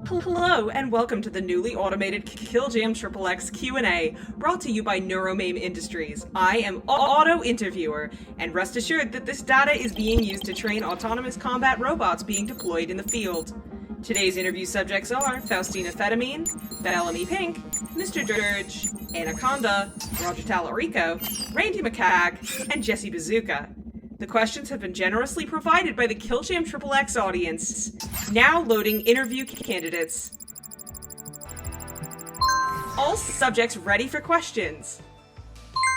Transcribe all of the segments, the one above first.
Hello and welcome to the newly automated KILLJAM XXX Q&A, brought to you by Neuromame Industries. I am Auto Interviewer, and rest assured that this data is being used to train autonomous combat robots being deployed in the field. Today's interview subjects are Faustina FETAMINE, Bellamy Pink, Mr. Dirge, Anaconda, Roger Talarico, Randy McCag, and Jesse Bazooka. The questions have been generously provided by the KILLJAM XXX audience. Now loading interview candidates. All subjects ready for questions.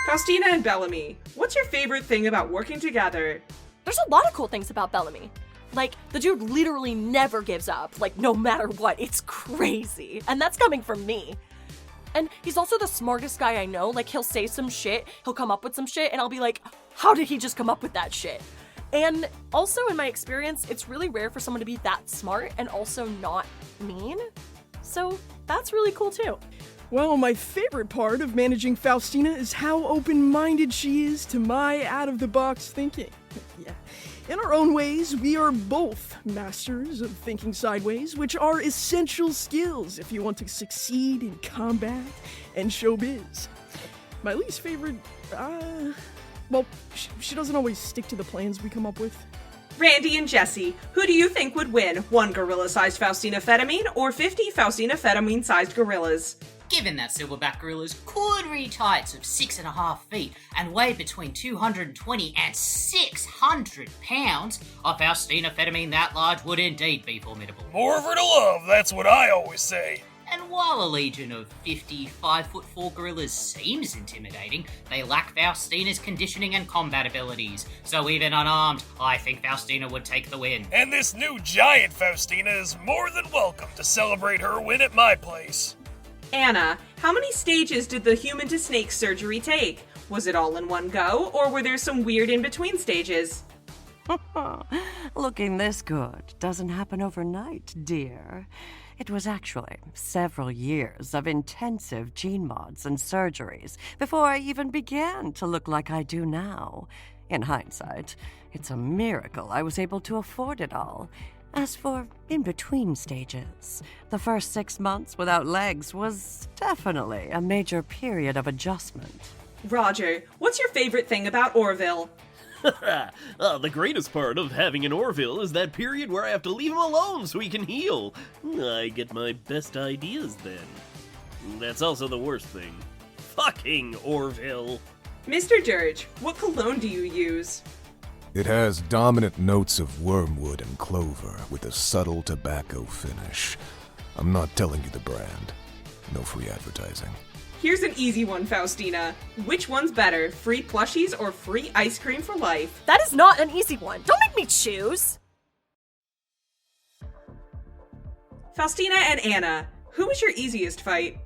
Faustina and Bellamy, what's your favorite thing about working together? There's a lot of cool things about Bellamy. Like, the dude literally never gives up, like, no matter what. It's crazy. And that's coming from me. And he's also the smartest guy I know. Like, he'll say some shit, he'll come up with some shit, and I'll be like, how did he just come up with that shit? And also, in my experience, it's really rare for someone to be that smart and also not mean. So that's really cool too. Well, my favorite part of managing Faustina is how open-minded she is to my out-of-the-box thinking. Yeah. In our own ways, we are both masters of thinking sideways, which are essential skills if you want to succeed in combat and showbiz. My least favorite, well, she doesn't always stick to the plans we come up with. Randy and Jesse, who do you think would win? 1 gorilla-sized Faustina FETAMINE or 50 Faustina FETAMINE-sized gorillas? Given that silverback gorillas could reach heights of 6.5 feet and weigh between 220 and 600 pounds, a Faustina FETAMINE that large would indeed be formidable. More of her to love, that's what I always say. And while a legion of 50 5'4" gorillas seems intimidating, they lack Faustina's conditioning and combat abilities. So even unarmed, I think Faustina would take the win. And this new giant Faustina is more than welcome to celebrate her win at my place. Anna, how many stages did the human-to-snake surgery take? Was it all in one go, or were there some weird in-between stages? Looking this good doesn't happen overnight, dear. It was actually several years of intensive gene mods and surgeries before I even began to look like I do now. In hindsight, it's a miracle I was able to afford it all. As for in-between stages, the first 6 months without legs was definitely a major period of adjustment. Roger, what's your favorite thing about Orville? The greatest part of having an Orville is that period where I have to leave him alone so he can heal. I get my best ideas then. That's also the worst thing. Fucking Orville. Mr. Dirge, what cologne do you use? It has dominant notes of wormwood and clover with a subtle tobacco finish. I'm not telling you the brand. No free advertising. Here's an easy one, Faustina. Which one's better, free plushies or free ice cream for life? That is not an easy one. Don't make me choose. Faustina and Anna, who was your easiest fight?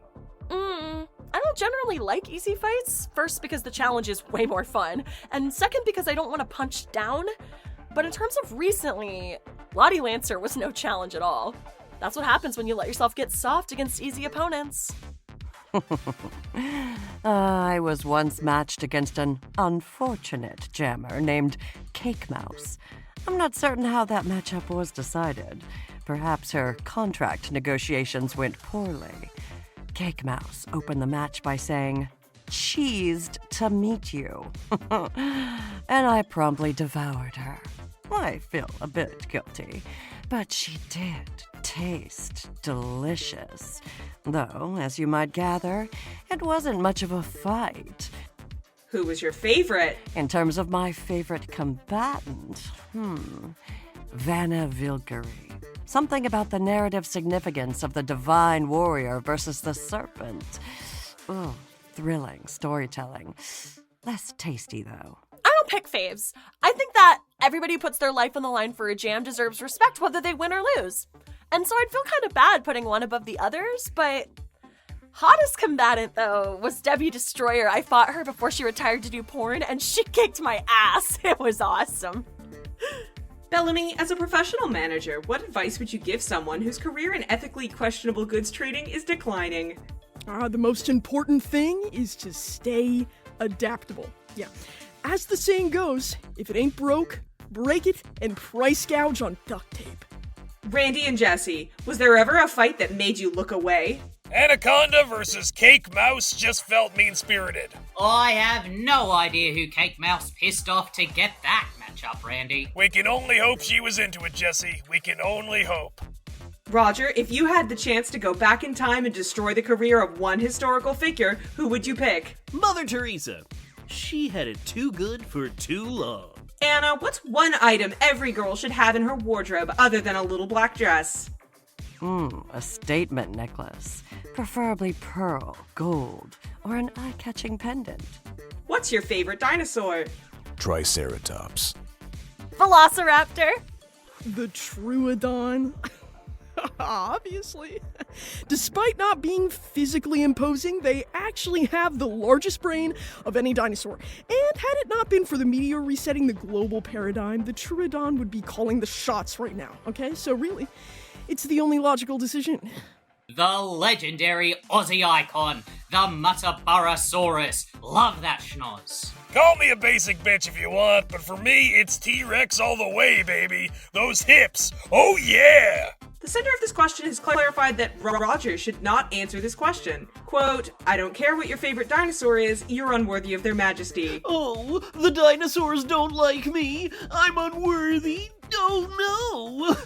I don't generally like easy fights. First, because the challenge is way more fun. And second, because I don't want to punch down. But in terms of recently, Lottie Lancer was no challenge at all. That's what happens when you let yourself get soft against easy opponents. I was once matched against an unfortunate jammer named Cake Mouse. I'm not certain how that matchup was decided. Perhaps her contract negotiations went poorly. Cake Mouse opened the match by saying, "Cheesed to meet you." And I promptly devoured her. I feel a bit guilty, but she did taste delicious. Though, as you might gather, it wasn't much of a fight. Who was your favorite? In terms of my favorite combatant, Vanna Vilgari. Something about the narrative significance of the divine warrior versus the serpent. Oh, thrilling storytelling. Less tasty, though. I don't pick faves. I think that everybody who puts their life on the line for a jam deserves respect whether they win or lose. And so I'd feel kind of bad putting one above the others, but hottest combatant, though, was Debbie Destroyer. I fought her before she retired to do porn, and she kicked my ass. It was awesome. Bellamy, as a professional manager, what advice would you give someone whose career in ethically questionable goods trading is declining? The most important thing is to stay adaptable. Yeah. As the saying goes, if it ain't broke, break it and price gouge on duct tape. Randy and Jesse, was there ever a fight that made you look away? Anaconda versus Cake Mouse just felt mean-spirited. I have no idea who Cake Mouse pissed off to get that matchup, Randy. We can only hope she was into it, Jesse. We can only hope. Roger, if you had the chance to go back in time and destroy the career of one historical figure, who would you pick? Mother Teresa. She had it too good for too long. Anna, what's one item every girl should have in her wardrobe other than a little black dress? A statement necklace. Preferably pearl, gold, or an eye-catching pendant. What's your favorite dinosaur? Triceratops. Velociraptor. The Troodon. Obviously. Despite not being physically imposing, they actually have the largest brain of any dinosaur. And had it not been for the meteor resetting the global paradigm, the Troodon would be calling the shots right now, okay? So really, it's the only logical decision. The legendary Aussie icon, the Muttaburrasaurus. Love that schnoz. Call me a basic bitch if you want, but for me, it's T-Rex all the way, baby. Those hips. Oh yeah! The sender of this question has clarified that Roger should not answer this question. Quote, I don't care what your favorite dinosaur is, you're unworthy of their majesty. Oh, the dinosaurs don't like me. I'm unworthy. Oh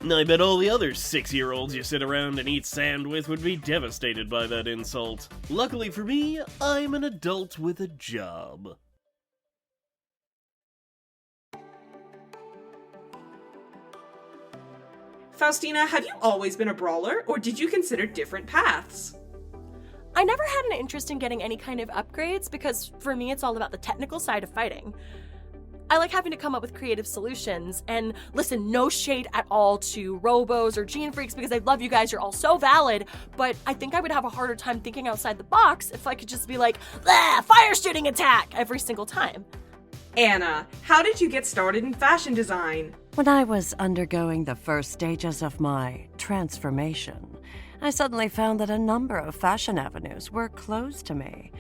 no! I bet all the other 6-year-olds you sit around and eat sand with would be devastated by that insult. Luckily for me, I'm an adult with a job. Faustina, have you always been a brawler, or did you consider different paths? I never had an interest in getting any kind of upgrades because for me it's all about the technical side of fighting. I like having to come up with creative solutions, and listen, no shade at all to Robos or Gene Freaks because I love you guys, you're all so valid, but I think I would have a harder time thinking outside the box if I could just be like, fire shooting attack every single time. Anna, how did you get started in fashion design? When I was undergoing the first stages of my transformation, I suddenly found that a number of fashion avenues were closed to me.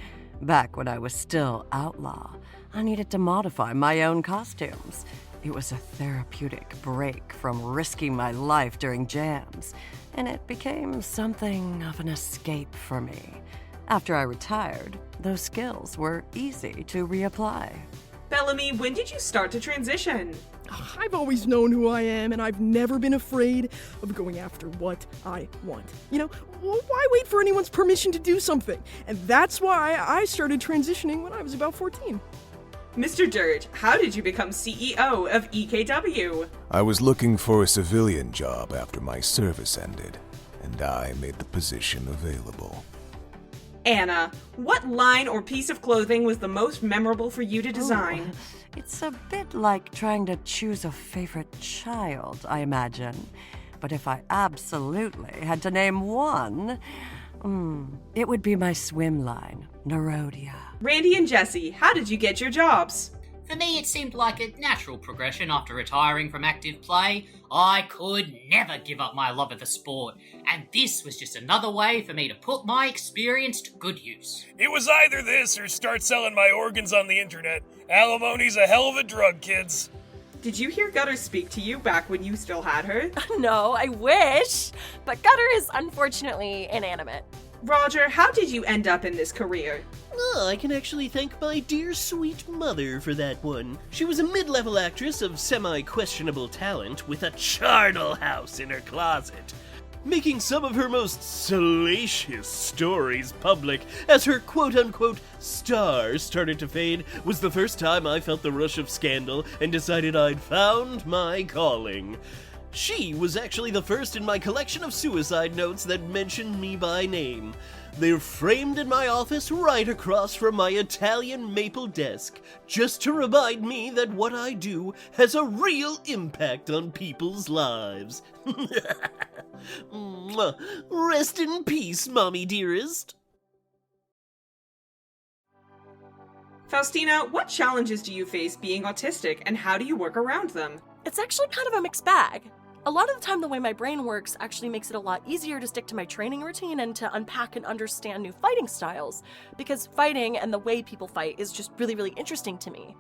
Back when I was still outlaw, I needed to modify my own costumes. It was a therapeutic break from risking my life during jams, and it became something of an escape for me. After I retired, those skills were easy to reapply. Bellamy, when did you start to transition? I've always known who I am, and I've never been afraid of going after what I want. You know, why wait for anyone's permission to do something? And that's why I started transitioning when I was about 14. Mr. Dirge, how did you become CEO of EKW? I was looking for a civilian job after my service ended, and I made the position available. Anna, what line or piece of clothing was the most memorable for you to design? It's a bit like trying to choose a favorite child, I imagine. But if I absolutely had to name one, it would be my swim line, Nerodia. Randy and Jesse, how did you get your jobs? For me, it seemed like a natural progression after retiring from active play. I could never give up my love of the sport, and this was just another way for me to put my experience to good use. It was either this or start selling my organs on the internet. Alimony's a hell of a drug, kids. Did you hear Gutter speak to you back when you still had her? No, I wish, but Gutter is unfortunately inanimate. Roger, how did you end up in this career? I can actually thank my dear sweet mother for that one. She was a mid-level actress of semi-questionable talent with a charnel house in her closet. Making some of her most salacious stories public as her quote-unquote star started to fade was the first time I felt the rush of scandal and decided I'd found my calling. She was actually the first in my collection of suicide notes that mentioned me by name. They're framed in my office right across from my Italian maple desk, just to remind me that what I do has a real impact on people's lives. Rest in peace, mommy dearest. Faustina, what challenges do you face being autistic, and how do you work around them? It's actually kind of a mixed bag. A lot of the time, the way my brain works actually makes it a lot easier to stick to my training routine and to unpack and understand new fighting styles, because fighting and the way people fight is just really, really interesting to me.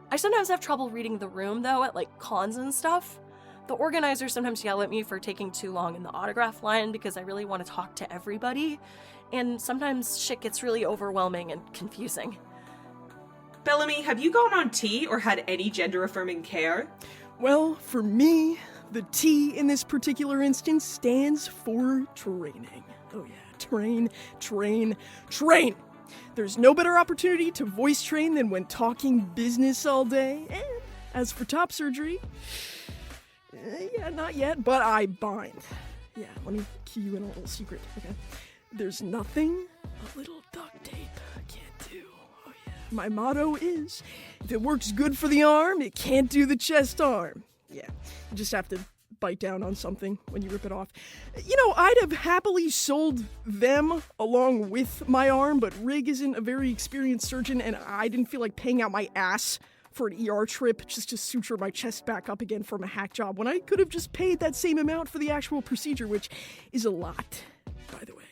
I sometimes have trouble reading the room, though, at like cons and stuff. The organizers sometimes yell at me for taking too long in the autograph line because I really want to talk to everybody, and sometimes shit gets really overwhelming and confusing. Bellamy, have you gone on T or had any gender-affirming care? Well, for me, the T in this particular instance stands for training. Oh yeah, train, train, train! There's no better opportunity to voice train than when talking business all day. And as for top surgery, yeah, not yet, but I bind. Yeah, let me key you in a little secret, okay? There's nothing a little duct tape can't do. Oh yeah. My motto is, if it works good for the arm, it can't do the chest arm. Yeah, you just have to bite down on something when you rip it off. You know, I'd have happily sold them along with my arm, but Rig isn't a very experienced surgeon, and I didn't feel like paying out my ass for an ER trip just to suture my chest back up again from a hack job when I could have just paid that same amount for the actual procedure, which is a lot, by the way.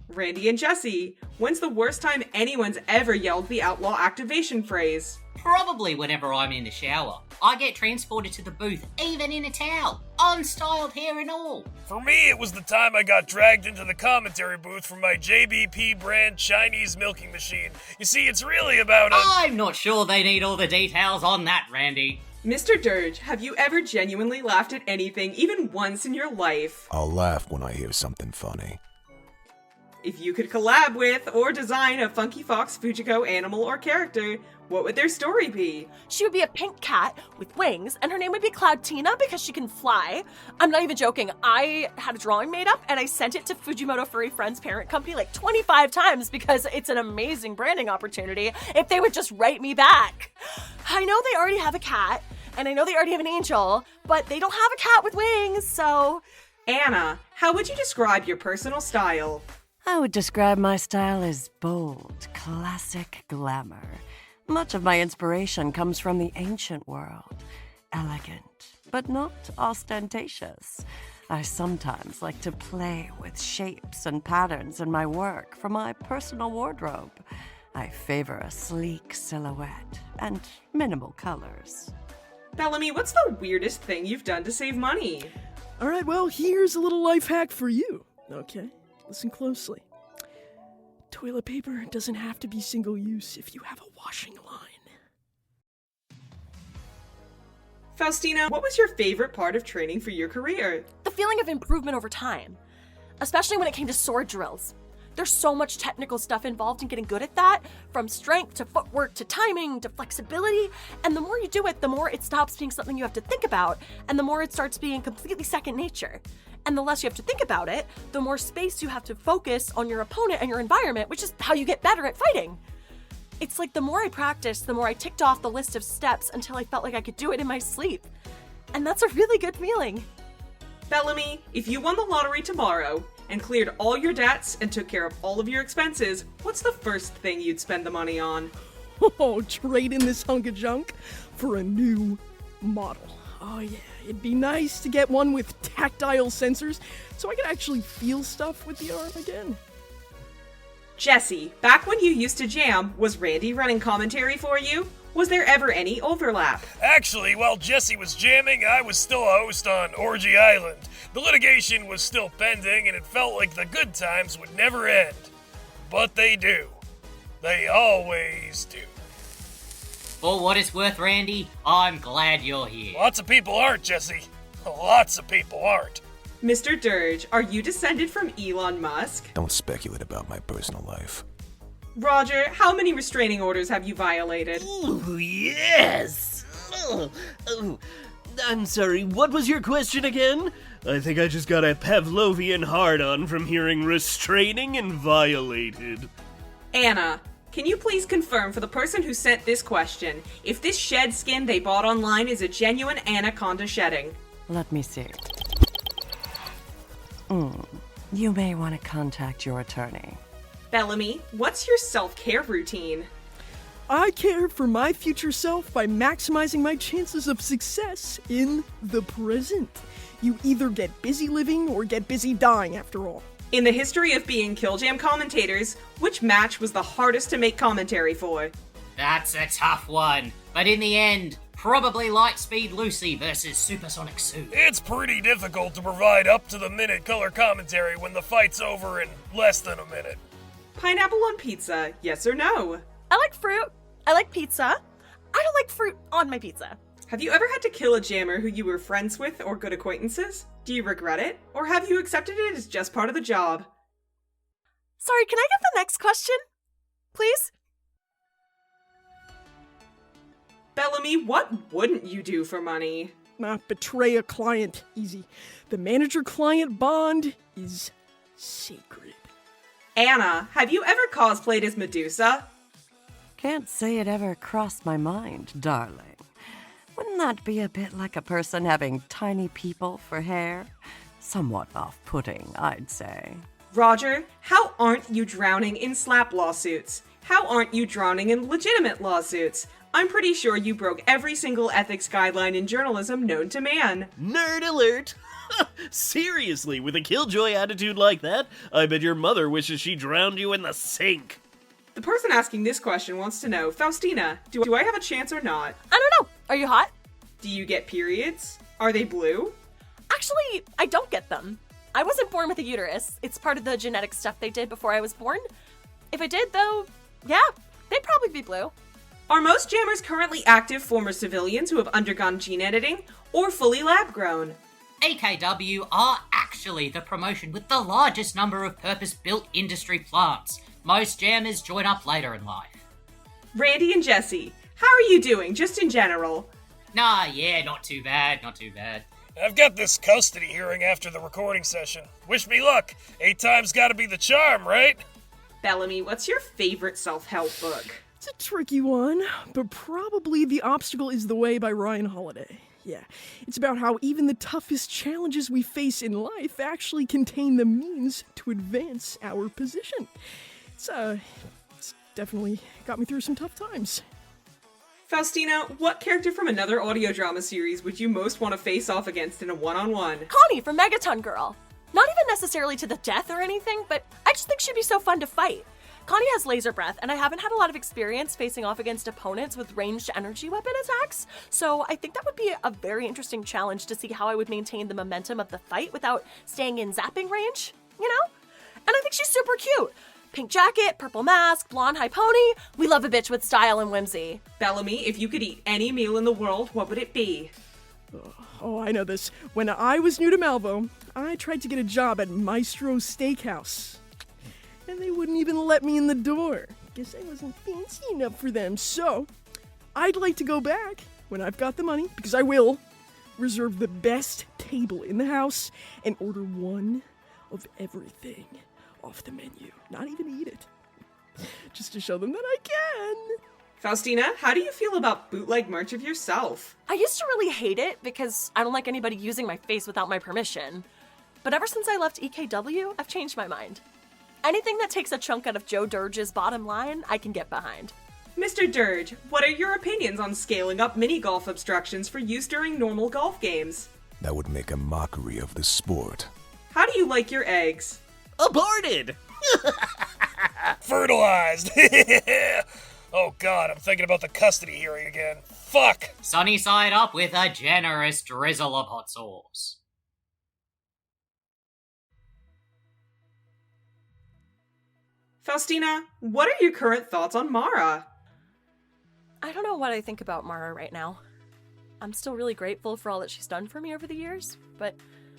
Randy and Jesse, when's the worst time anyone's ever yelled the outlaw activation phrase? Probably whenever I'm in the shower. I get transported to the booth, even in a towel. Unstyled hair and all. For me, it was the time I got dragged into the commentary booth for my JBP brand Chinese milking machine. You see, it's really about I'm not sure they need all the details on that, Randy. Mr. Dirge, have you ever genuinely laughed at anything, even once in your life? I'll laugh when I hear something funny. If you could collab with or design a Funky Fox Fujiko animal or character, what would their story be? She would be a pink cat with wings, and her name would be Cloudtina because she can fly. I'm not even joking. I had a drawing made up, and I sent it to Fujimoto Furry Friends parent company like 25 times because it's an amazing branding opportunity if they would just write me back. I know they already have a cat, and I know they already have an angel, but they don't have a cat with wings, so... Anna, how would you describe your personal style? I would describe my style as bold, classic glamour. Much of my inspiration comes from the ancient world. Elegant, but not ostentatious. I sometimes like to play with shapes and patterns in my work for my personal wardrobe. I favor a sleek silhouette and minimal colors. Bellamy, what's the weirdest thing you've done to save money? Alright, well, here's a little life hack for you. Okay, listen closely. Toilet paper doesn't have to be single use if you have a washing line. Faustina, what was your favorite part of training for your career? The feeling of improvement over time, especially when it came to sword drills. There's so much technical stuff involved in getting good at that, from strength to footwork to timing to flexibility, and the more you do it, the more it stops being something you have to think about, and the more it starts being completely second nature. And the less you have to think about it, the more space you have to focus on your opponent and your environment, which is how you get better at fighting. It's like the more I practiced, the more I ticked off the list of steps until I felt like I could do it in my sleep. And that's a really good feeling. Bellamy, if you won the lottery tomorrow and cleared all your debts and took care of all of your expenses, what's the first thing you'd spend the money on? Oh, trade in this hunk of junk for a new model. Oh yeah, it'd be nice to get one with tactile sensors so I could actually feel stuff with the arm again. Jesse, back when you used to jam, was Randy running commentary for you? Was there ever any overlap? Actually, while Jesse was jamming, I was still a host on Orgy Island. The litigation was still pending, and it felt like the good times would never end. But they do. They always do. For what it's worth, Randy, I'm glad you're here. Lots of people aren't, Jesse. Lots of people aren't. Mr. Dirge, are you descended from Elon Musk? Don't speculate about my personal life. Roger, how many restraining orders have you violated? Ooh, yes! I'm sorry, what was your question again? I think I just got a Pavlovian hard-on from hearing restraining and violated. Anna, can you please confirm for the person who sent this question if this shed skin they bought online is a genuine anaconda shedding? Let me see. You may want to contact your attorney. Bellamy, what's your self-care routine? I care for my future self by maximizing my chances of success in the present. You either get busy living or get busy dying, after all. In the history of being KillJam commentators, which match was the hardest to make commentary for? That's a tough one. But in the end, Probably Lightspeed Lucy versus Supersonic Sue. It's pretty difficult to provide up-to-the-minute color commentary when the fight's over in less than a minute. Pineapple on pizza, yes or no? I like fruit. I like pizza. I don't like fruit on my pizza. Have you ever had to kill a jammer who you were friends with or good acquaintances? Do you regret it? Or have you accepted it as just part of the job? Sorry, can I get the next question? Please? Bellamy, what wouldn't you do for money? Not betray a client. Easy. The manager-client bond is sacred. Anna, have you ever cosplayed as Medusa? Can't say it ever crossed my mind, darling. Wouldn't that be a bit like a person having tiny people for hair? Somewhat off-putting, I'd say. Roger, how aren't you drowning in slap lawsuits? How aren't you drowning in legitimate lawsuits? I'm pretty sure you broke every single ethics guideline in journalism known to man. Nerd alert! Seriously, with a killjoy attitude like that, I bet your mother wishes she drowned you in the sink. The person asking this question wants to know, Faustina, do I have a chance or not? I don't know. Are you hot? Do you get periods? Are they blue? Actually, I don't get them. I wasn't born with a uterus. It's part of the genetic stuff they did before I was born. If I did, though, yeah, they'd probably be blue. Are most jammers currently active former civilians who have undergone gene editing or fully lab-grown? AKW are actually the promotion with the largest number of purpose-built industry plants. Most jammers join up later in life. Randy and Jesse, how are you doing, just in general? Nah, yeah, not too bad, not too bad. I've got this custody hearing after the recording session. Wish me luck. 8 times gotta be the charm, right? Bellamy, what's your favorite self-help book? It's a tricky one, but probably The Obstacle is the Way by Ryan Holiday. Yeah, it's about how even the toughest challenges we face in life actually contain the means to advance our position. It's definitely got me through some tough times. Faustina, what character from another audio drama series would you most want to face off against in a one-on-one? Connie from Megaton Girl. Not even necessarily to the death or anything, but I just think she'd be so fun to fight. Connie has laser breath, and I haven't had a lot of experience facing off against opponents with ranged energy weapon attacks, so I think that would be a very interesting challenge to see how I would maintain the momentum of the fight without staying in zapping range, you know? And I think she's super cute. Pink jacket, purple mask, blonde high pony. We love a bitch with style and whimsy. Bellamy, if you could eat any meal in the world, what would it be? Oh, I know this. When I was new to Malvo, I tried to get a job at Maestro's Steakhouse. And they wouldn't even let me in the door. Guess I wasn't fancy enough for them. So, I'd like to go back when I've got the money, because I will, reserve the best table in the house and order one of everything off the menu. Not even eat it. Just to show them that I can. Faustina, how do you feel about bootleg merch of yourself? I used to really hate it because I don't like anybody using my face without my permission. But ever since I left EKW, I've changed my mind. Anything that takes a chunk out of Joe Dirge's bottom line, I can get behind. Mr. Dirge, what are your opinions on scaling up mini-golf obstructions for use during normal golf games? That would make a mockery of the sport. How do you like your eggs? Aborted! Fertilized! Oh god, I'm thinking about the custody hearing again. Fuck! Sunny side up with a generous drizzle of hot sauce. Faustina, what are your current thoughts on Mara? I don't know what I think about Mara right now. I'm still really grateful for all that she's done for me over the years, but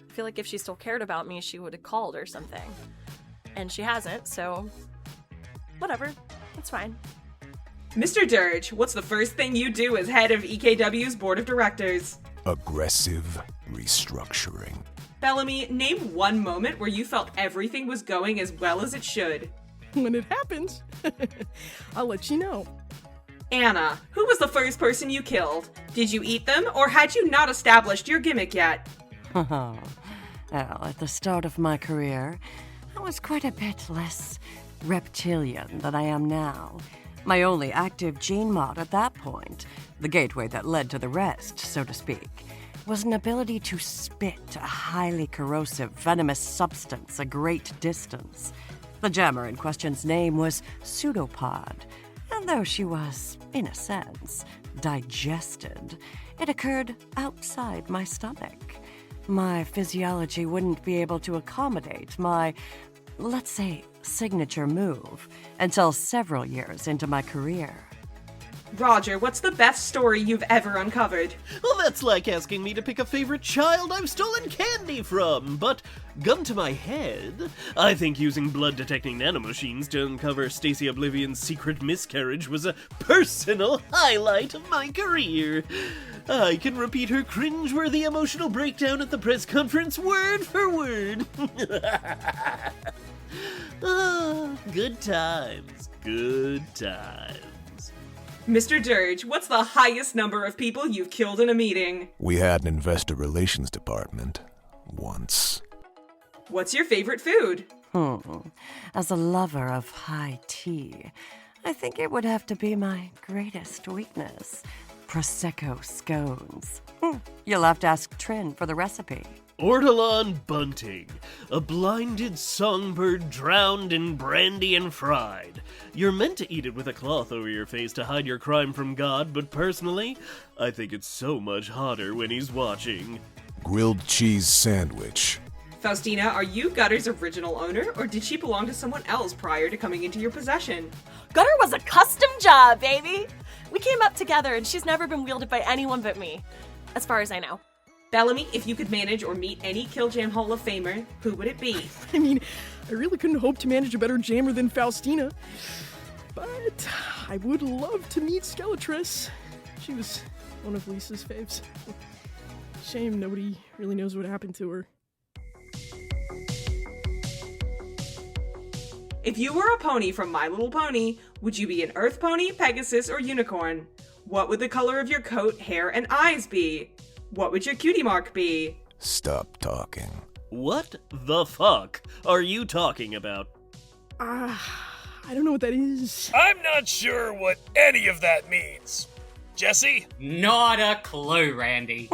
I feel like if she still cared about me, she would have called or something. And she hasn't, so whatever. It's fine. Mr. Dirge, what's the first thing you do as head of EKW's board of directors? Aggressive restructuring. Bellamy, name one moment where you felt everything was going as well as it should. When it happens, I'll let you know. Anna, who was the first person you killed? Did you eat them, or had you not established your gimmick yet? Well, at the start of my career, I was quite a bit less reptilian than I am now. My only active gene mod at that point, the gateway that led to the rest, so to speak, was an ability to spit a highly corrosive, venomous substance a great distance. The jammer in question's name was Pseudopod, and though she was, in a sense, digested. It occurred outside my stomach. My physiology wouldn't be able to accommodate my, let's say, signature move until several years into my career. Roger, what's the best story you've ever uncovered? Well, that's like asking me to pick a favorite child I've stolen candy from, but gun to my head, I think using blood-detecting nanomachines to uncover Stacy Oblivion's secret miscarriage was a personal highlight of my career. I can repeat her cringeworthy emotional breakdown at the press conference word for word. Good times, good times. Mr. Dirge, what's the highest number of people you've killed in a meeting? We had an investor relations department. Once. What's your favorite food? As a lover of high tea, I think it would have to be my greatest weakness. Prosecco scones. You'll have to ask Trin for the recipe. Ortolan bunting, a blinded songbird drowned in brandy and fried. You're meant to eat it with a cloth over your face to hide your crime from God, but personally, I think it's so much hotter when he's watching. Grilled cheese sandwich. Faustina, are you Gutter's original owner, or did she belong to someone else prior to coming into your possession? Gutter was a custom job, baby! We came up together and she's never been wielded by anyone but me, as far as I know. Bellamy, if you could manage or meet any KillJam Hall of Famer, who would it be? I mean, I really couldn't hope to manage a better jammer than Faustina. But I would love to meet Skeletress. She was one of Lisa's faves. Shame nobody really knows what happened to her. If you were a pony from My Little Pony, would you be an Earth Pony, Pegasus, or Unicorn? What would the color of your coat, hair, and eyes be? What would your cutie mark be? Stop talking. What the fuck are you talking about? I don't know what that is. I'm not sure what any of that means. Jesse? Not a clue, Randy.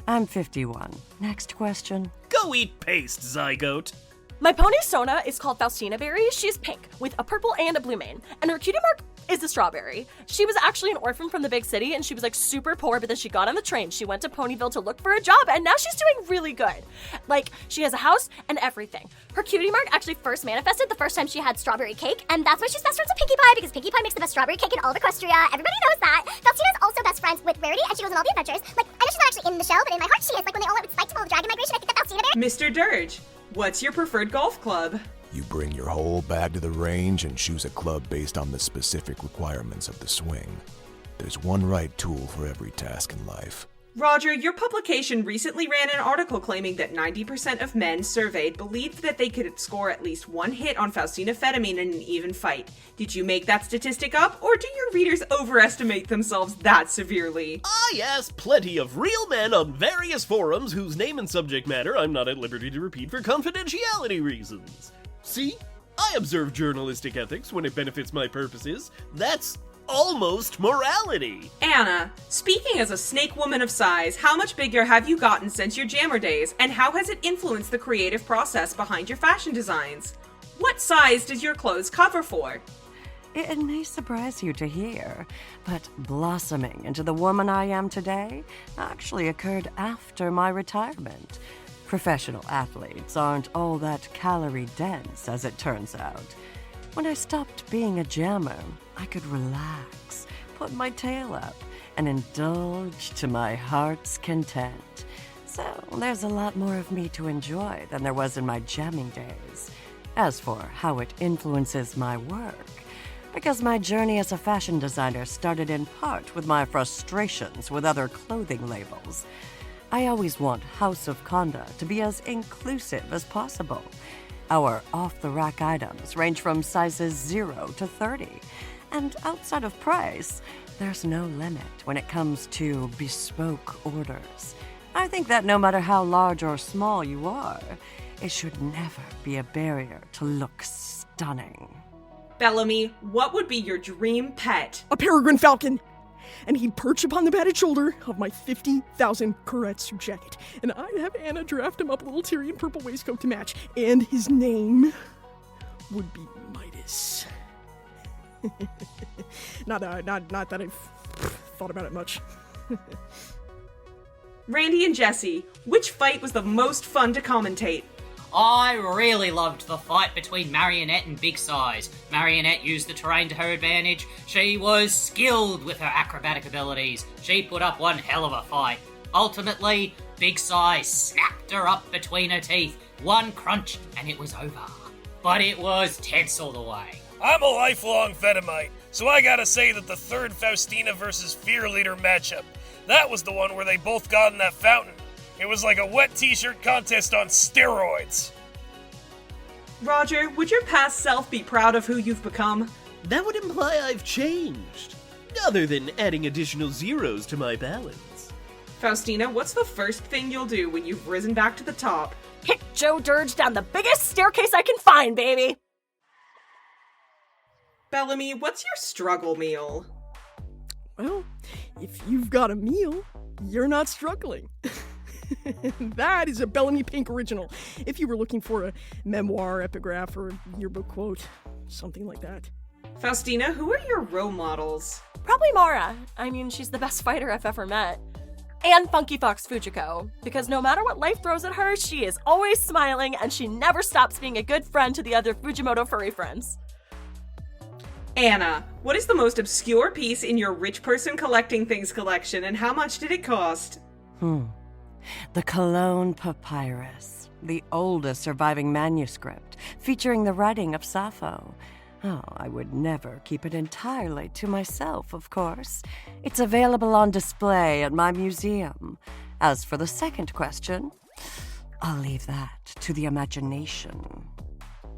I'm 51. Next question. Go eat paste, zygote. My pony Sona is called Faustina Berry. She's pink, with a purple and a blue mane. And her cutie mark is a strawberry. She was actually an orphan from the big city, and she was like super poor, but then she got on the train. She went to Ponyville to look for a job, and now she's doing really good. Like, she has a house and everything. Her cutie mark actually first manifested the first time she had strawberry cake, and that's why she's best friends with Pinkie Pie, because Pinkie Pie makes the best strawberry cake in all of Equestria. Everybody knows that. Faustina is also best friends with Rarity, and she goes on all the adventures. Like, I know she's not actually in the show, but in my heart she is. Like, when they all went with Spike to follow the dragon migration, I think that Faustina Berry... Mr. Dirge, what's your preferred golf club? You bring your whole bag to the range and choose a club based on the specific requirements of the swing. There's one right tool for every task in life. Roger, your publication recently ran an article claiming that 90% of men surveyed believed that they could score at least one hit on Faustina FETAMINE in an even fight. Did you make that statistic up, or do your readers overestimate themselves that severely? Ah, yes, plenty of real men on various forums whose name and subject matter I'm not at liberty to repeat for confidentiality reasons. See? I observe journalistic ethics when it benefits my purposes. That's almost morality. Anna, speaking as a snake woman of size, how much bigger have you gotten since your jammer days, and how has it influenced the creative process behind your fashion designs? What size does your clothes cover for? It may surprise you to hear, but blossoming into the woman I am today actually occurred after my retirement. Professional athletes aren't all that calorie-dense, as it turns out. When I stopped being a jammer, I could relax, put my tail up, and indulge to my heart's content. So there's a lot more of me to enjoy than there was in my jamming days. As for how it influences my work, because my journey as a fashion designer started in part with my frustrations with other clothing labels. I always want House of Conda to be as inclusive as possible. Our off-the-rack items range from sizes 0 to 30, and outside of price, there's no limit when it comes to bespoke orders. I think that no matter how large or small you are, it should never be a barrier to look stunning. Bellamy, what would be your dream pet? A peregrine falcon! And he'd perch upon the padded shoulder of my 50,000 carat suit jacket, and I'd have Anna draft him up a little Tyrian purple waistcoat to match, and his name would be Midas. Not that I've thought about it much. Randy and Jesse, which fight was the most fun to commentate? I really loved the fight between Marionette and Big Size. Marionette used the terrain to her advantage. She was skilled with her acrobatic abilities. She put up one hell of a fight. Ultimately, Big Size snapped her up between her teeth. One crunch and it was over. But it was tense all the way. I'm a lifelong FETAMINE, so I gotta say that the third Faustina versus Fear Leader matchup, that was the one where they both got in that fountain. It was like a wet t-shirt contest on steroids. Roger, would your past self be proud of who you've become? That would imply I've changed, other than adding additional zeros to my balance. Faustina, what's the first thing you'll do when you've risen back to the top? Kick Joe Dirge down the biggest staircase I can find, baby! Bellamy, what's your struggle meal? Well, if you've got a meal, you're not struggling. That is a Bellamy Pink original. If you were looking for a memoir, epigraph, or yearbook quote, something like that. Faustina, who are your role models? Probably Mara. I mean, she's the best fighter I've ever met. And Funky Fox Fujiko, because no matter what life throws at her, she is always smiling and she never stops being a good friend to the other Fujimoto furry friends. Anna, what is the most obscure piece in your rich person collecting things collection and how much did it cost? The Cologne Papyrus, the oldest surviving manuscript, featuring the writing of Sappho. Oh, I would never keep it entirely to myself, of course. It's available on display at my museum. As for the second question, I'll leave that to the imagination.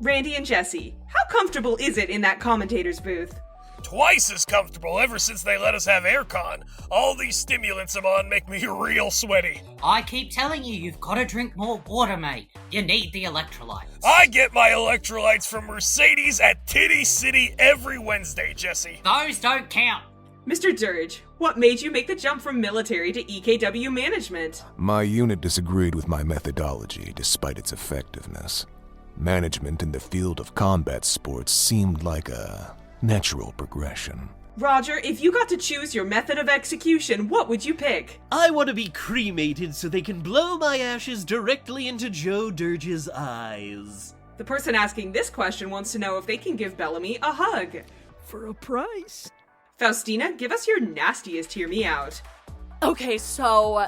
Randy and Jesse, how comfortable is it in that commentator's booth? Twice as comfortable ever since they let us have aircon. All these stimulants I'm on make me real sweaty. I keep telling you, you've got to drink more water, mate. You need the electrolytes. I get my electrolytes from Mercedes at Titty City every Wednesday, Jesse. Those don't count. Mr. Dirge, what made you make the jump from military to EKW management? My unit disagreed with my methodology despite its effectiveness. Management in the field of combat sports seemed like a natural progression. Roger, if you got to choose your method of execution, what would you pick? I want to be cremated so they can blow my ashes directly into Joe Dirge's eyes. The person asking this question wants to know if they can give Bellamy a hug. For a price. Faustina, give us your nastiest hear me out. Okay, so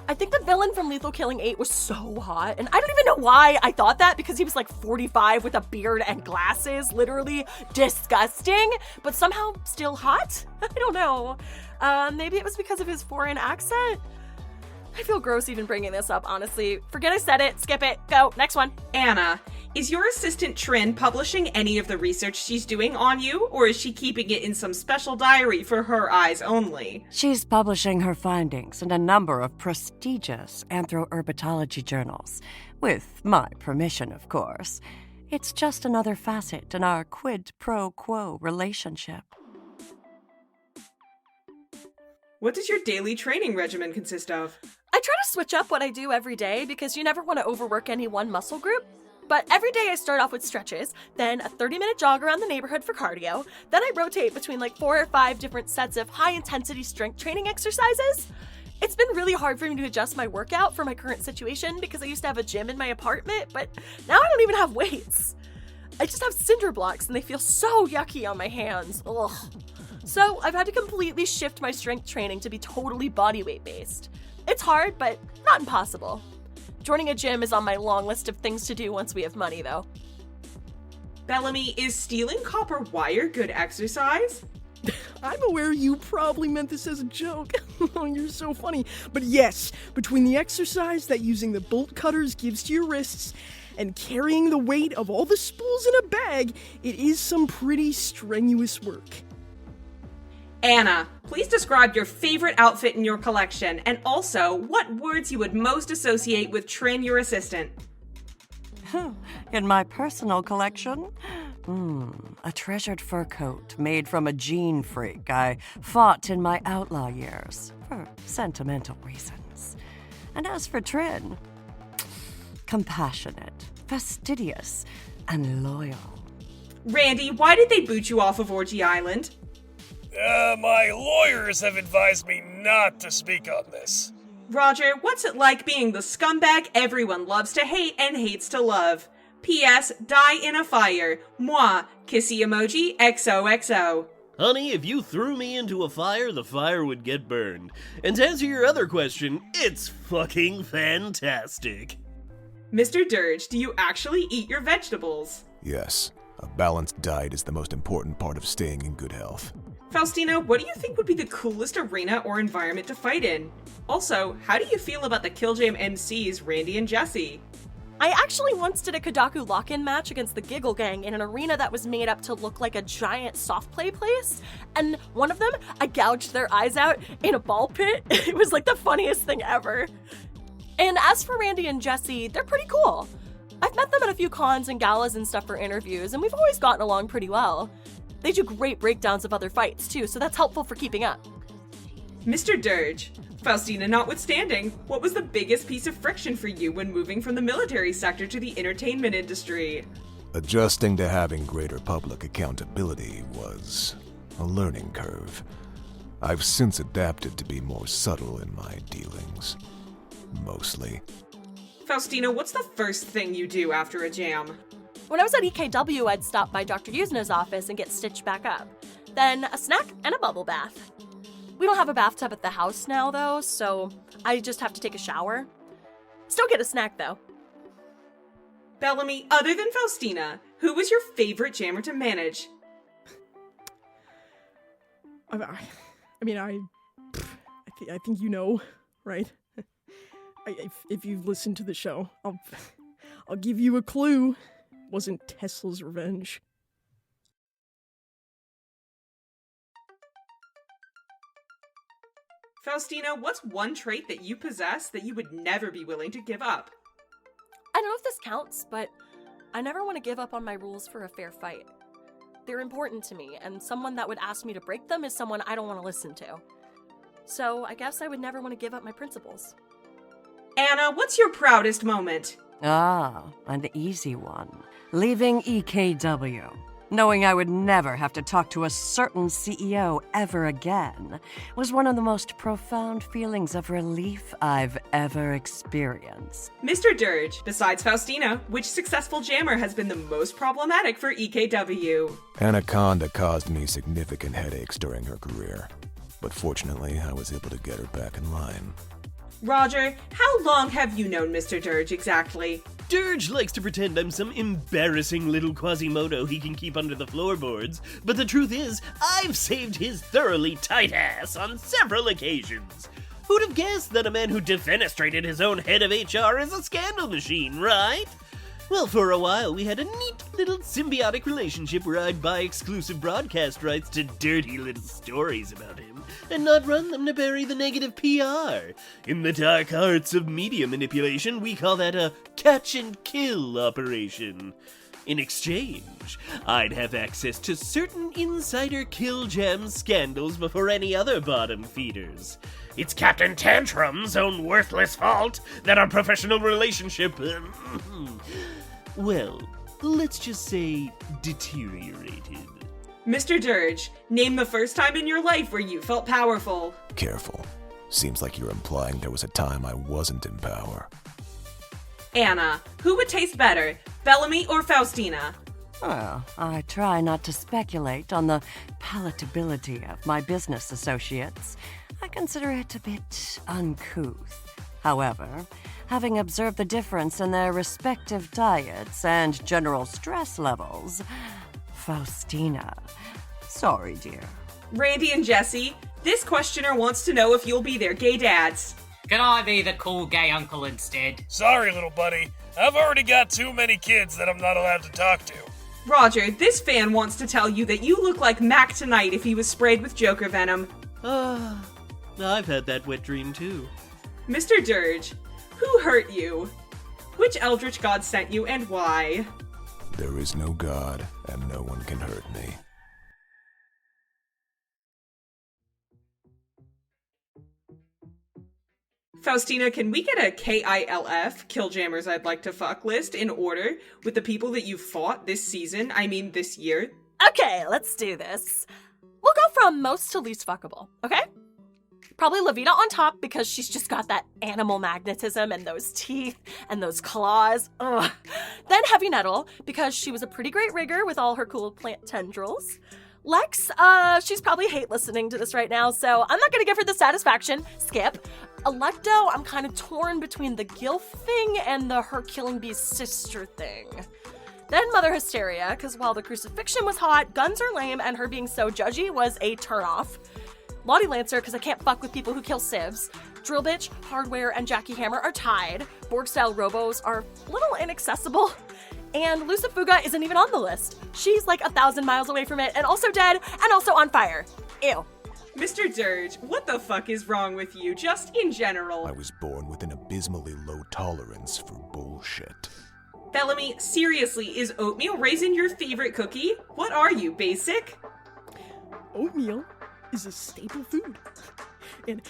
I think the villain from Lethal Killing 8 was so hot, and I don't even know why I thought that, because he was like 45 with a beard and glasses, literally disgusting, but somehow still hot? I don't know. Maybe it was because of his foreign accent? I feel gross even bringing this up, honestly. Forget I said it, skip it, go, next one. Anna, is your assistant Trin publishing any of the research she's doing on you, or is she keeping it in some special diary for her eyes only? She's publishing her findings in a number of prestigious anthroherpetology journals, with my permission, of course. It's just another facet in our quid pro quo relationship. What does your daily training regimen consist of? I try to switch up what I do every day because you never want to overwork any one muscle group. But every day I start off with stretches, then a 30-minute jog around the neighborhood for cardio, then I rotate between like 4 or 5 different sets of high-intensity strength training exercises. It's been really hard for me to adjust my workout for my current situation because I used to have a gym in my apartment, but now I don't even have weights. I just have cinder blocks and they feel so yucky on my hands. Ugh. So I've had to completely shift my strength training to be totally bodyweight based. It's hard, but not impossible. Joining a gym is on my long list of things to do once we have money, though. Bellamy, is stealing copper wire good exercise? I'm aware you probably meant this as a joke. Oh, you're so funny. But yes, between the exercise that using the bolt cutters gives to your wrists and carrying the weight of all the spools in a bag, it is some pretty strenuous work. Anna, please describe your favorite outfit in your collection, and also what words you would most associate with Trin, your assistant. In my personal collection, a treasured fur coat made from a gene freak I fought in my outlaw years for sentimental reasons. And as for Trin, compassionate, fastidious, and loyal. Randy, why did they boot you off of Orgy Island? My lawyers have advised me not to speak on this. Roger, what's it like being the scumbag everyone loves to hate and hates to love? P.S. Die in a fire. Moi. Kissy emoji. XOXO. Honey, if you threw me into a fire, the fire would get burned. And to answer your other question, it's fucking fantastic. Mr. Dirge, do you actually eat your vegetables? Yes, a balanced diet is the most important part of staying in good health. Faustina, what do you think would be the coolest arena or environment to fight in? Also, how do you feel about the KillJam MCs Randy and Jesse? I actually once did a Kodaku lock-in match against the Giggle Gang in an arena that was made up to look like a giant soft play place, and one of them, I gouged their eyes out in a ball pit. It was like the funniest thing ever. And as for Randy and Jesse, they're pretty cool. I've met them at a few cons and galas and stuff for interviews, and we've always gotten along pretty well. They do great breakdowns of other fights too, so that's helpful for keeping up. Mr. Dirge, Faustina notwithstanding, what was the biggest piece of friction for you when moving from the military sector to the entertainment industry? Adjusting to having greater public accountability was a learning curve. I've since adapted to be more subtle in my dealings. Mostly. Faustina, what's the first thing you do after a jam? When I was at EKW, I'd stop by Dr. Yuzna's office and get stitched back up. Then a snack and a bubble bath. We don't have a bathtub at the house now, though, so I just have to take a shower. Still get a snack, though. Bellamy, other than Faustina, who was your favorite jammer to manage? I think you know, right? If you've listened to the show, I'll give you a clue. Wasn't Tesla's revenge. Faustina, what's one trait that you possess that you would never be willing to give up? I don't know if this counts, but I never want to give up on my rules for a fair fight. They're important to me, and someone that would ask me to break them is someone I don't want to listen to. So I guess I would never want to give up my principles. Anna, what's your proudest moment? Ah, an easy one. Leaving EKW. Knowing I would never have to talk to a certain CEO ever again was one of the most profound feelings of relief I've ever experienced. Mr. Dirge, besides Faustina, which successful jammer has been the most problematic for EKW? Anaconda caused me significant headaches during her career, but fortunately I was able to get her back in line. Roger, how long have you known Mr. Dirge exactly? Dirge likes to pretend I'm some embarrassing little Quasimodo he can keep under the floorboards, but the truth is, I've saved his thoroughly tight ass on several occasions. Who'd have guessed that a man who defenestrated his own head of HR is a scandal machine, right? Well, for a while, we had a neat little symbiotic relationship where I'd buy exclusive broadcast rights to dirty little stories about him, and not run them to bury the negative PR. In the dark arts of media manipulation, we call that a catch and kill operation. In exchange, I'd have access to certain insider KillJam scandals before any other bottom feeders. It's Captain Tantrum's own worthless fault that our professional relationship, well, let's just say deteriorated. Mr. Dirge, name the first time in your life where you felt powerful. Careful. Seems like you're implying there was a time I wasn't in power. Anna, who would taste better, Bellamy or Faustina? Well, I try not to speculate on the palatability of my business associates. I consider it a bit uncouth. However, having observed the difference in their respective diets and general stress levels, Faustina. Sorry, dear. Randy and Jesse, this questioner wants to know if you'll be their gay dads. Can I be the cool gay uncle instead? Sorry, little buddy. I've already got too many kids that I'm not allowed to talk to. Roger, this fan wants to tell you that you look like Mac tonight if he was sprayed with Joker venom. I've had that wet dream too. Mr. Dirge, who hurt you? Which eldritch god sent you and why? There is no God, and no one can hurt me. Faustina, can we get a KILF, Killjammers I'd Like to Fuck list in order with the people that you've fought this season, this year? Okay, let's do this. We'll go from most to least fuckable, okay? Probably Levita on top because she's just got that animal magnetism and those teeth and those claws. Ugh. Then Heavy Nettle because she was a pretty great rigger with all her cool plant tendrils. Lex, she's probably hate listening to this right now, so I'm not gonna give her the satisfaction. Skip. Electo, I'm kind of torn between the Gilf thing and the her killing Bee's sister thing. Then Mother Hysteria, because while the crucifixion was hot, guns are lame, and her being so judgy was a turnoff. Lottie Lancer, because I can't fuck with people who kill civs. Drill Bitch, Hardware, and Jackie Hammer are tied. Borg-style robos are a little inaccessible. And Lucifuga isn't even on the list. She's like 1,000 miles away from it, and also dead, and also on fire. Ew. Mr. Dirge, what the fuck is wrong with you, just in general? I was born with an abysmally low tolerance for bullshit. Bellamy, seriously, is oatmeal raisin your favorite cookie? What are you, basic? Oatmeal is a staple food. And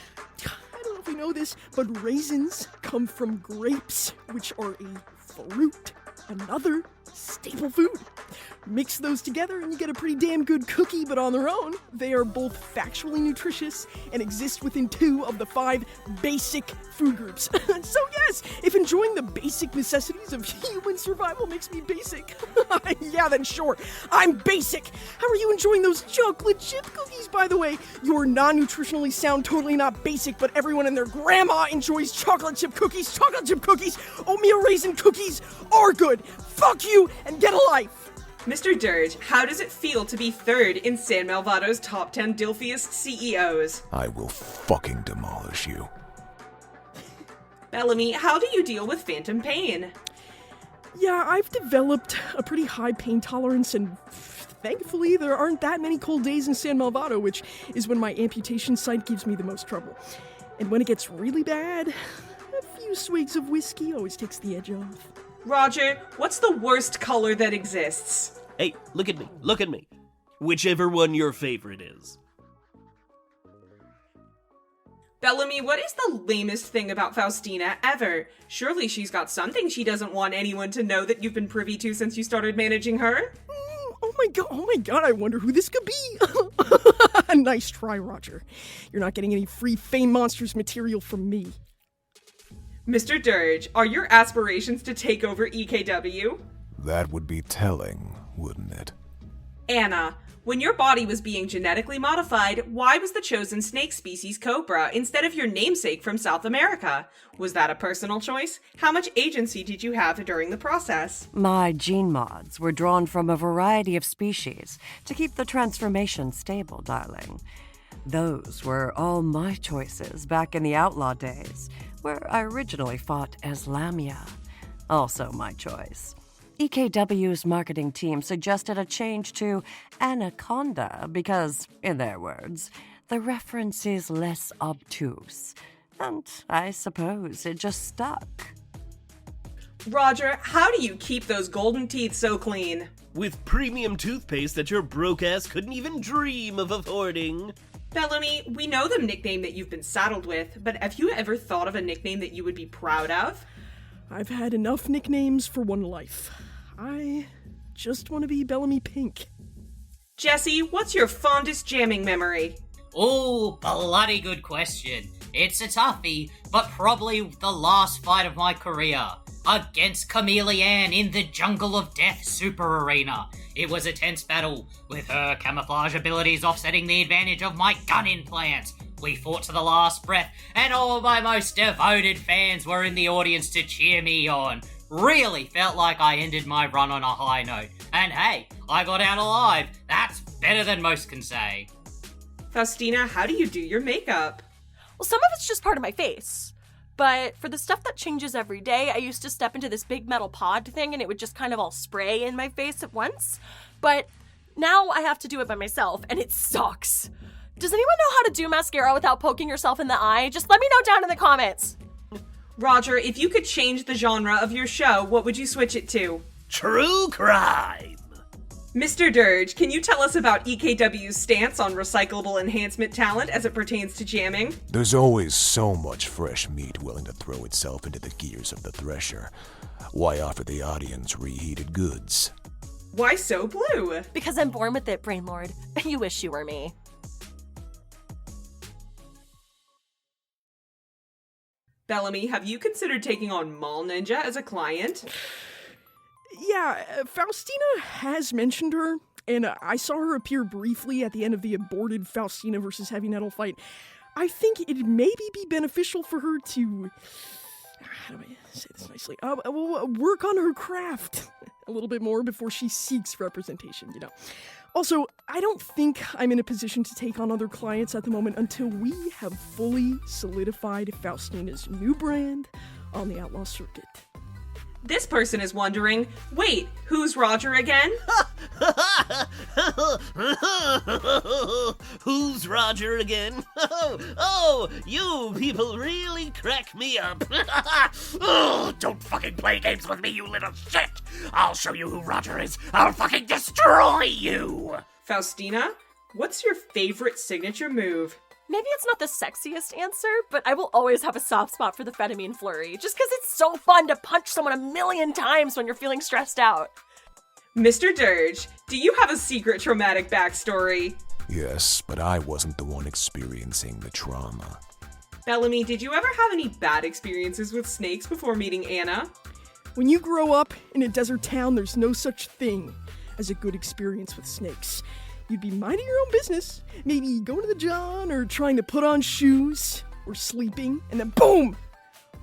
I don't know if you know this, but raisins come from grapes, which are a fruit. Another staple food. Mix those together and you get a pretty damn good cookie, but on their own, they are both factually nutritious and exist within 2 of the 5 basic food groups. So yes, if enjoying the basic necessities of human survival makes me basic, yeah, then sure, I'm basic. How are you enjoying those chocolate chip cookies, by the way? You're non-nutritionally sound, totally not basic, but everyone and their grandma enjoys chocolate chip cookies. Chocolate chip cookies, oatmeal raisin cookies are good. Fuck you and get a life. Mr. Dirge, how does it feel to be third in San Malvado's top 10 dilfiest CEOs? I will fucking demolish you. Bellamy, how do you deal with phantom pain? Yeah, I've developed a pretty high pain tolerance, and thankfully there aren't that many cold days in San Malvado, which is when my amputation site gives me the most trouble. And when it gets really bad, a few swigs of whiskey always takes the edge off. Roger, what's the worst color that exists? Hey, look at me. Whichever one your favorite is. Bellamy, what is the lamest thing about Faustina ever? Surely she's got something she doesn't want anyone to know that you've been privy to since you started managing her? Oh my god, I wonder who this could be. Nice try, Roger. You're not getting any free Fame Monsters material from me. Mr. Dirge, are your aspirations to take over EKW? That would be telling, wouldn't it? Anna, when your body was being genetically modified, why was the chosen snake species cobra instead of your namesake from South America? Was that a personal choice? How much agency did you have during the process? My gene mods were drawn from a variety of species to keep the transformation stable, darling. Those were all my choices back in the outlaw days, where I originally fought as Lamia. Also my choice. EKW's marketing team suggested a change to Anaconda because, in their words, the reference is less obtuse. And I suppose it just stuck. Roger, how do you keep those golden teeth so clean? With premium toothpaste that your broke ass couldn't even dream of affording. Bellamy, we know the nickname that you've been saddled with, but have you ever thought of a nickname that you would be proud of? I've had enough nicknames for one life. I just want to be Bellamy Pink. Jesse, what's your fondest jamming memory? Oh, bloody good question. It's a toughie, but probably the last fight of my career. Against Chameleon in the Jungle of Death Super Arena. It was a tense battle, with her camouflage abilities offsetting the advantage of my gun implants. We fought to the last breath, and all my most devoted fans were in the audience to cheer me on. Really felt like I ended my run on a high note. And hey, I got out alive. That's better than most can say. Faustina, how do you do your makeup? Well, some of it's just part of my face. But for the stuff that changes every day, I used to step into this big metal pod thing and it would just kind of all spray in my face at once. But now I have to do it by myself and it sucks. Does anyone know how to do mascara without poking yourself in the eye? Just let me know down in the comments. Roger, if you could change the genre of your show, what would you switch it to? True crime. Mr. Dirge, can you tell us about EKW's stance on recyclable enhancement talent as it pertains to jamming? There's always so much fresh meat willing to throw itself into the gears of the thresher. Why offer the audience reheated goods? Why so blue? Because I'm born with it, Brainlord. You wish you were me. Bellamy, have you considered taking on Mall Ninja as a client? Yeah, Faustina has mentioned her, and I saw her appear briefly at the end of the aborted Faustina versus Heavy Nettle fight. I think it'd maybe be beneficial for her to, how do I say this nicely, work on her craft a little bit more before she seeks representation, you know. Also, I don't think I'm in a position to take on other clients at the moment until we have fully solidified Faustina's new brand on the Outlaw Circuit. This person is wondering, wait, who's Roger again? Who's Roger again? Oh, you people really crack me up. Oh, don't fucking play games with me, you little shit! I'll show you who Roger is. I'll fucking destroy you! Faustina, what's your favorite signature move? Maybe it's not the sexiest answer, but I will always have a soft spot for the FETAMINE flurry, just because it's so fun to punch someone a million times when you're feeling stressed out. Mr. Dirge, do you have a secret traumatic backstory? Yes, but I wasn't the one experiencing the trauma. Bellamy, did you ever have any bad experiences with snakes before meeting Anna? When you grow up in a desert town, there's no such thing as a good experience with snakes. You'd be minding your own business, maybe going to the John or trying to put on shoes or sleeping, and then boom!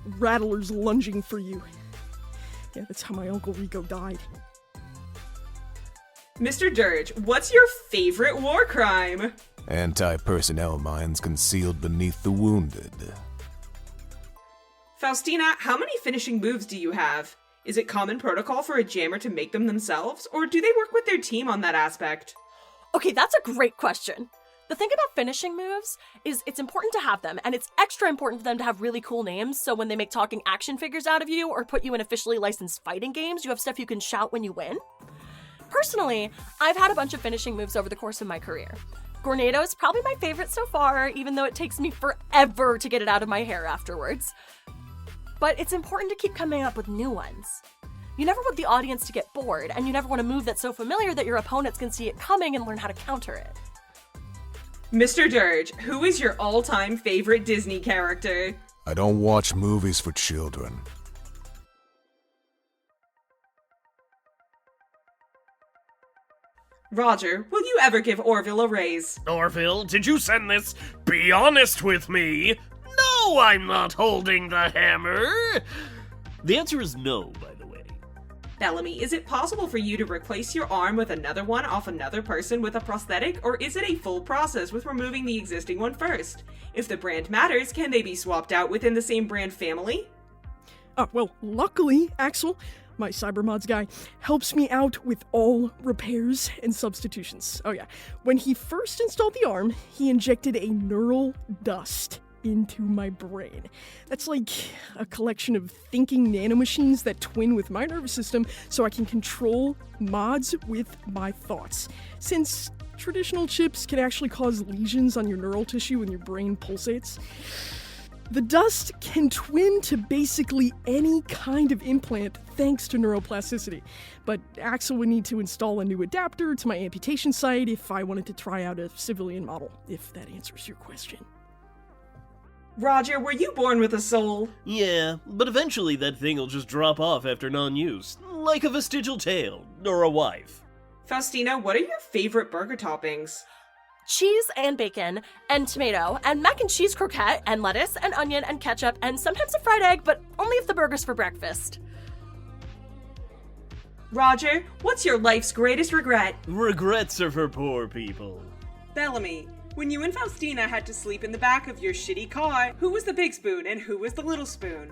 Rattlers lunging for you. Yeah, that's how my Uncle Rico died. Mr. Dirge, what's your favorite war crime? Anti-personnel mines concealed beneath the wounded. Faustina, how many finishing moves do you have? Is it common protocol for a jammer to make them themselves, or do they work with their team on that aspect? Okay, that's a great question. The thing about finishing moves is it's important to have them, and it's extra important for them to have really cool names, so when they make talking action figures out of you or put you in officially licensed fighting games, you have stuff you can shout when you win. Personally, I've had a bunch of finishing moves over the course of my career. Gornado is probably my favorite so far, even though it takes me forever to get it out of my hair afterwards. But it's important to keep coming up with new ones. You never want the audience to get bored, and you never want a move that's so familiar that your opponents can see it coming and learn how to counter it. Mr. Dirge, who is your all-time favorite Disney character? I don't watch movies for children. Roger, will you ever give Orville a raise? Orville, did you send this? Be honest with me! No, I'm not holding the hammer! The answer is no, by the way. Bellamy, is it possible for you to replace your arm with another one off another person with a prosthetic, or is it a full process with removing the existing one first? If the brand matters, can they be swapped out within the same brand family? Well, luckily, Axel, my Cybermods guy, helps me out with all repairs and substitutions. Oh yeah, when he first installed the arm, he injected a neural dust into my brain. That's like a collection of thinking nanomachines that twin with my nervous system so I can control mods with my thoughts. Since traditional chips can actually cause lesions on your neural tissue when your brain pulsates, the dust can twin to basically any kind of implant thanks to neuroplasticity. But Axel would need to install a new adapter to my amputation site if I wanted to try out a civilian model, if that answers your question. Roger, were you born with a soul? Yeah, but eventually that thing will just drop off after non-use, like a vestigial tail, or a wife. Faustina, what are your favorite burger toppings? Cheese and bacon, and tomato, and mac and cheese croquette, and lettuce, and onion, and ketchup, and sometimes a fried egg, but only if the burger's for breakfast. Roger, what's your life's greatest regret? Regrets are for poor people. Bellamy, when you and Faustina had to sleep in the back of your shitty car, who was the big spoon and who was the little spoon?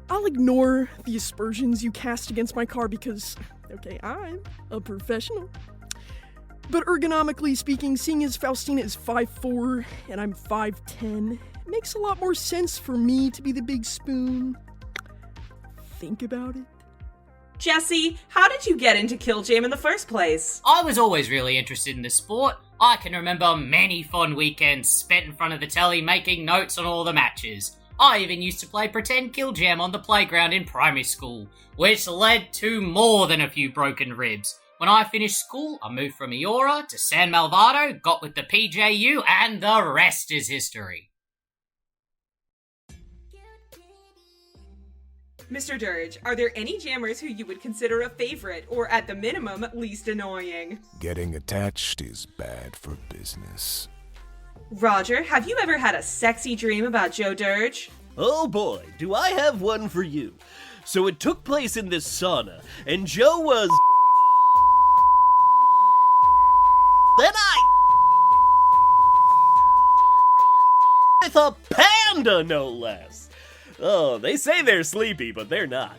I'll ignore the aspersions you cast against my car because, okay, I'm a professional. But ergonomically speaking, seeing as Faustina is 5'4" and I'm 5'10", it makes a lot more sense for me to be the big spoon. Think about it. Jesse, how did you get into KillJam in the first place? I was always really interested in the sport. I can remember many fun weekends spent in front of the telly making notes on all the matches. I even used to play pretend KillJam on the playground in primary school, which led to more than a few broken ribs. When I finished school, I moved from Eora to San Malvado, got with the PJU, and the rest is history. Mr. Dirge, are there any jammers who you would consider a favorite, or at the minimum, least annoying? Getting attached is bad for business. Roger, have you ever had a sexy dream about Joe Dirge? Oh boy, do I have one for you. So it took place in this sauna, and Joe was... Then with a panda, no less. Oh, they say they're sleepy, but they're not.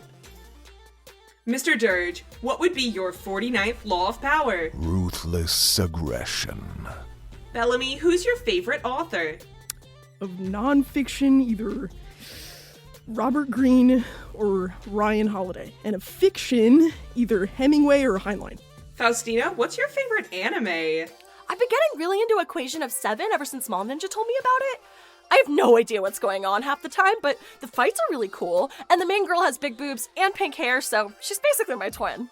Mr. Dirge, what would be your 49th law of power? Ruthless aggression. Bellamy, who's your favorite author? Of nonfiction, either Robert Greene or Ryan Holiday. And of fiction, either Hemingway or Heinlein. Faustina, what's your favorite anime? I've been getting really into Equation of 7 ever since Mom Ninja told me about it. I have no idea what's going on half the time, but the fights are really cool, and the main girl has big boobs and pink hair, so she's basically my twin.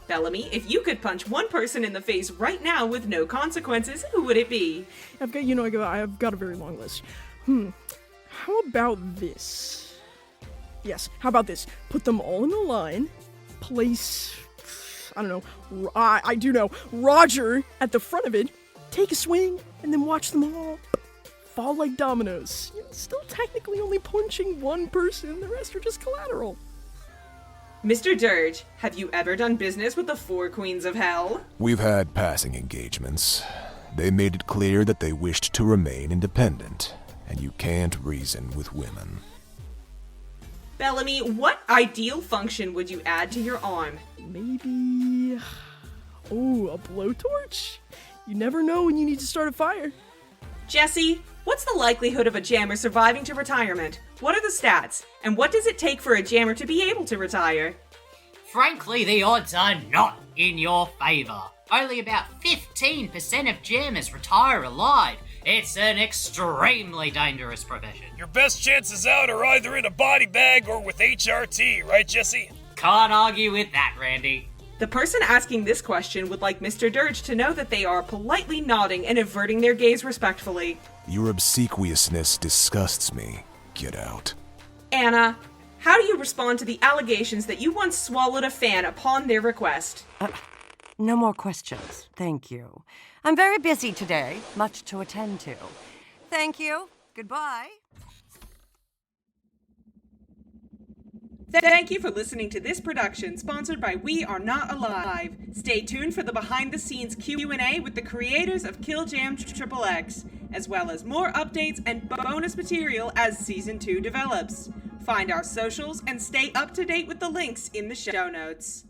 Bellamy, if you could punch one person in the face right now with no consequences, who would it be? I've got a very long list. How about this? Yes, how about this? Put them all in a line, place, I don't know, I do know, Roger at the front of it, take a swing, and then watch them all fall like dominoes. You're still technically only punching one person, the rest are just collateral. Mr. Dirge, have you ever done business with the 4 Queens of Hell? We've had passing engagements. They made it clear that they wished to remain independent, and you can't reason with women. Bellamy, what ideal function would you add to your arm? Maybe... oh, a blowtorch? You never know when you need to start a fire. Jesse, what's the likelihood of a jammer surviving to retirement? What are the stats? And what does it take for a jammer to be able to retire? Frankly, the odds are not in your favour. Only about 15% of jammers retire alive. It's an extremely dangerous profession. Your best chances out are either in a body bag or with HRT, right, Jesse? Can't argue with that, Randy. The person asking this question would like Mr. Dirge to know that they are politely nodding and averting their gaze respectfully. Your obsequiousness disgusts me. Get out. Anna, how do you respond to the allegations that you once swallowed a fan upon their request? No more questions, thank you. I'm very busy today, much to attend to. Thank you. Goodbye. Thank you for listening to this production sponsored by We Are Not Alive. Stay tuned for the behind-the-scenes Q&A with the creators of KILLJAM XXX, as well as more updates and bonus material as Season 2 develops. Find our socials and stay up to date with the links in the show notes.